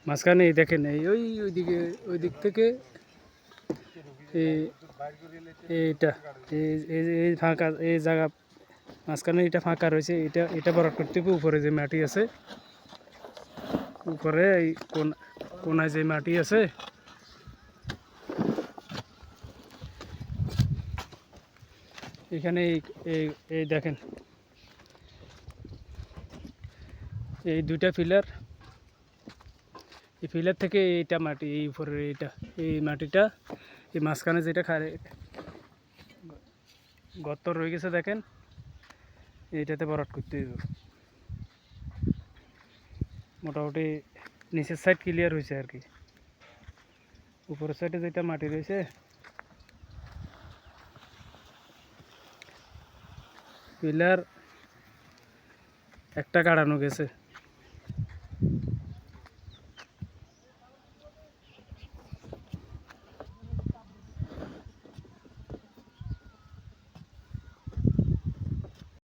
মাঝখানে দেখেন ওইদিকে ওই দিক থেকে এইটা এই ফাঁকা এই জায়গা মাঝখানে এটা ফাঁকা রয়েছে, এটা ভরাট করতে হবে। উপরে যে মাটি আছে, উপরে এই কোনায় যে মাটি আছে এখানে এই দেখেন এই দুইটা পিলার, এই পিলার থেকে এইটা মাটি, এই উপরের এই মাটিটা এই মাঝখানে যেটা গর্ত রয়ে গেছে দেখেন, এইটাতে ভরাট করতে হবে। মোটামুটি নিচের সাইড ক্লিয়ার হয়েছে আর কি। উপরের সাইডে যেটা মাটি রয়েছে পিলার একটা কাটানো গেছে।